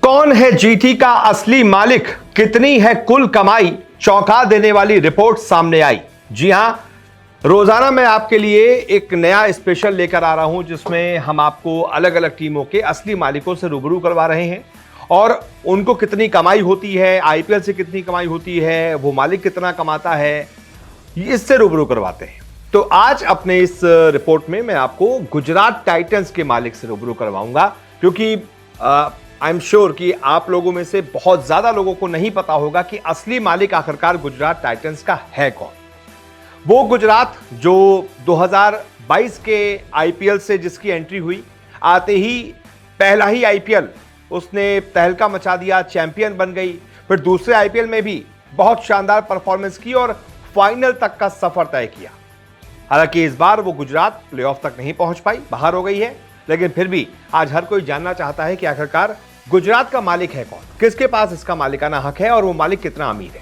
कौन है जीटी का असली मालिक, कितनी है कुल कमाई, चौंका देने वाली रिपोर्ट सामने आई। जी हां, रोजाना मैं आपके लिए एक नया स्पेशल लेकर आ रहा हूं जिसमें हम आपको अलग अलग टीमों के असली मालिकों से रूबरू करवा रहे हैं और उनको कितनी कमाई होती है, आईपीएल से कितनी कमाई होती है, वो मालिक कितना कमाता है, इससे रूबरू करवाते हैं। तो आज अपने इस रिपोर्ट में मैं आपको गुजरात टाइटंस के मालिक से रूबरू करवाऊंगा, क्योंकि आई एम श्योर कि आप लोगों में से बहुत ज्यादा लोगों को नहीं पता होगा कि असली मालिक आखिरकार गुजरात टाइटंस का है कौन। वो गुजरात जो 2022 के आईपीएल से जिसकी एंट्री हुई, आते ही पहला ही आईपीएल उसने तहलका मचा दिया, चैंपियन बन गई। फिर दूसरे आईपीएल में भी बहुत शानदार परफॉर्मेंस की और फाइनल तक का सफर तय किया। हालांकि इस बार वो गुजरात प्लेऑफ तक नहीं पहुंच पाई, बाहर हो गई है, लेकिन फिर भी आज हर कोई जानना चाहता है कि आखिरकार गुजरात का मालिक है कौन, किसके पास इसका मालिकाना हक है और वो मालिक कितना अमीर है।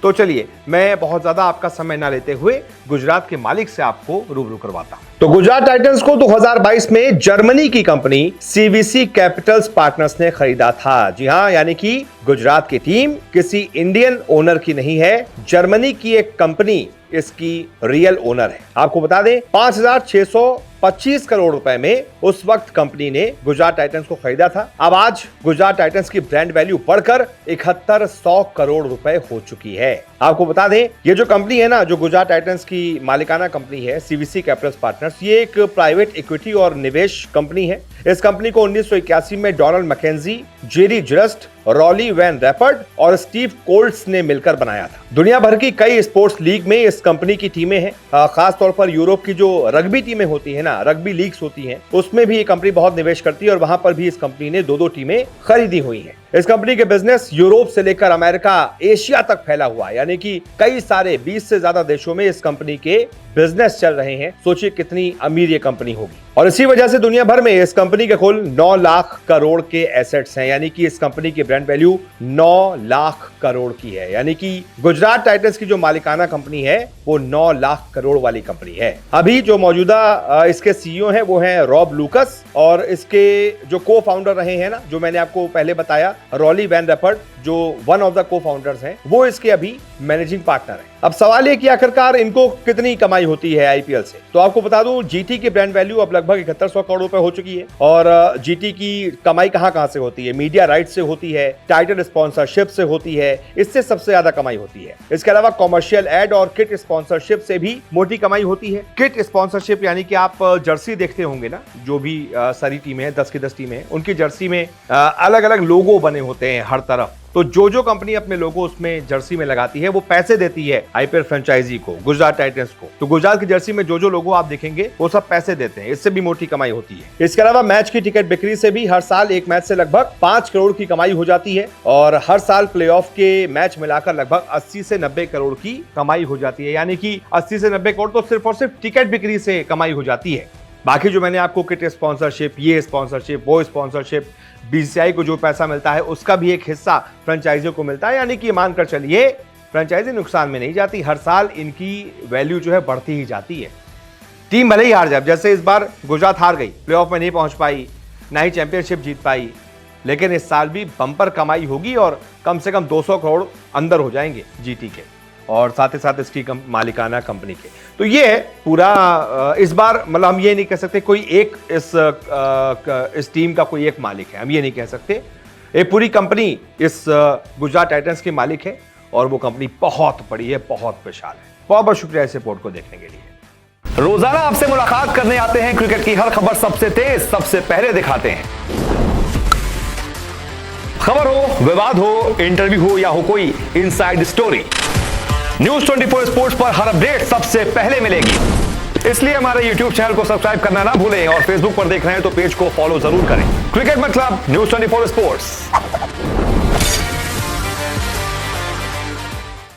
तो चलिए, मैं बहुत ज्यादा आपका समय ना लेते हुए गुजरात के मालिक से आपको रूबरू करवाता हूं। तो गुजरात टाइटंस को 2022 में जर्मनी की कंपनी सीवीसी कैपिटल्स पार्टनर्स ने खरीदा था। जी हां, यानी कि गुजरात की टीम किसी इंडियन ओनर की नहीं है, जर्मनी की एक कंपनी इसकी रियल ओनर है। आपको बता दें, 5,625 करोड़ रुपए में उस वक्त कंपनी ने गुजरात टाइटंस को खरीदा था। अब आज गुजरात टाइटंस की ब्रांड वैल्यू बढ़कर 7100 करोड़ रुपए हो चुकी है। आपको बता दें, ये जो कंपनी है ना, जो गुजरात टाइटंस की मालिकाना कंपनी है सीवीसी कैपिटल्स पार्टनर्स, ये एक प्राइवेट इक्विटी और निवेश कंपनी है। इस कंपनी को 1981 में Donald McKenzie, Jerry Just, Rowley van Rappard और स्टीव कोल्ट्स ने मिलकर बनाया था। दुनिया भर की कई स्पोर्ट्स लीग में इस कंपनी की टीमें हैं। खास तौर पर यूरोप की जो रग्बी टीमें होती है ना, रग्बी लीग्स होती हैं, उसमें भी ये कंपनी बहुत निवेश करती है और वहां पर भी इस कंपनी ने दो टीमें खरीदी हुई हैं। इस कंपनी के बिजनेस यूरोप से लेकर अमेरिका, एशिया तक फैला हुआ है, यानी कि कई सारे 20 से ज्यादा देशों में इस कंपनी के बिजनेस चल रहे हैं। सोचिए कितनी अमीर ये कंपनी होगी। और इसी वजह से दुनिया भर में इस कंपनी के कुल 9 लाख करोड़ के एसेट्स हैं, यानी कि इस कंपनी की ब्रांड वैल्यू 9 लाख करोड़ की है। यानी कि गुजरात टाइटंस की जो मालिकाना कंपनी है वो 9 लाख करोड़ वाली कंपनी है। अभी जो मौजूदा इसके सीईओ हैं वो हैं रॉब लूकस, और इसके जो को फाउंडर रहे हैं ना, जो मैंने आपको पहले बताया, रॉली वैन रैपर्ड, जो वन ऑफ द को फाउंडर्स हैं, वो इसके अभी मैनेजिंग पार्टनर हैं। अब सवाल ये कि आखिरकार इनको कितनी कमाई होती है आईपीएल से। तो आपको बता दूं, जीटी की ब्रांड वैल्यू अब लगभग 7100 करोड़ रुपए हो चुकी है। और जीटी की कमाई कहां से होती है? मीडिया राइट से होती है, टाइटल स्पॉन्सरशिप से होती है, इससे सबसे ज्यादा कमाई होती है। इसके अलावा कॉमर्शियल एड और किट स्पॉन्सरशिप से भी मोटी कमाई होती है। किट स्पॉन्सरशिप यानी कि आप जर्सी देखते होंगे ना, जो भी सारी टीमें हैं, 10 की 10 टीमें हैं, उनकी जर्सी में अलग अलग लोगो बने होते हैं हर तरफ। तो जो कंपनी अपने लोगो उसमें जर्सी में लगाती है, वो पैसे देती है आईपीएल फ्रेंचाइजी को, गुजरात टाइटंस को। तो गुजरात की जर्सी में जो लोगो आप देखेंगे वो सब पैसे देते हैं, इससे भी मोटी कमाई होती है। इसके अलावा मैच की टिकट बिक्री से भी हर साल एक मैच से लगभग 5 करोड़ की कमाई हो जाती है, और हर साल प्लेऑफ के मैच मिलाकर लगभग 80 से 90 करोड़ की कमाई हो जाती है। यानी कि 80 से 90 करोड़ तो सिर्फ और सिर्फ टिकट बिक्री से कमाई हो जाती है। बाकी जो मैंने आपको किट स्पॉन्सरशिप, ये स्पॉन्सरशिप, वो स्पॉन्सरशिप, बीसीसीआई को जो पैसा मिलता है उसका भी एक हिस्सा फ्रेंचाइजियों को मिलता है। यानी कि मानकर चलिए, फ्रेंचाइजी नुकसान में नहीं जाती, हर साल इनकी वैल्यू जो है बढ़ती ही जाती है। टीम भले ही हार जाए, जैसे इस बार गुजरात हार गई, प्लेऑफ में नहीं पहुंच पाई, ना ही चैंपियनशिप जीत पाई, लेकिन इस साल भी बम्पर कमाई होगी और कम से कम 200 करोड़ अंदर हो जाएंगे जीटी के, और साथ ही साथ इसकी मालिकाना कंपनी के। तो ये है पूरा इस बार, मतलब हम ये नहीं कह सकते कोई एक इस टीम का कोई एक मालिक है, हम ये नहीं कह सकते। एक पूरी कंपनी इस गुजरात टाइटंस की मालिक है, और वो कंपनी बहुत बड़ी है, बहुत विशाल है। बहुत बहुत शुक्रिया इस रिपोर्ट को देखने के लिए। रोजाना आपसे मुलाकात करने आते हैं, क्रिकेट की हर खबर सबसे तेज, सबसे पहले दिखाते हैं। खबर हो, विवाद हो, इंटरव्यू हो या हो कोई इनसाइड स्टोरी, न्यूज 24 स्पोर्ट्स पर हर अपडेट सबसे पहले मिलेगी। इसलिए हमारे YouTube चैनल को सब्सक्राइब करना ना भूलें, और फेसबुक पर देख रहे हैं तो पेज को फॉलो जरूर करें। क्रिकेट मतलब न्यूज 24 स्पोर्ट्स।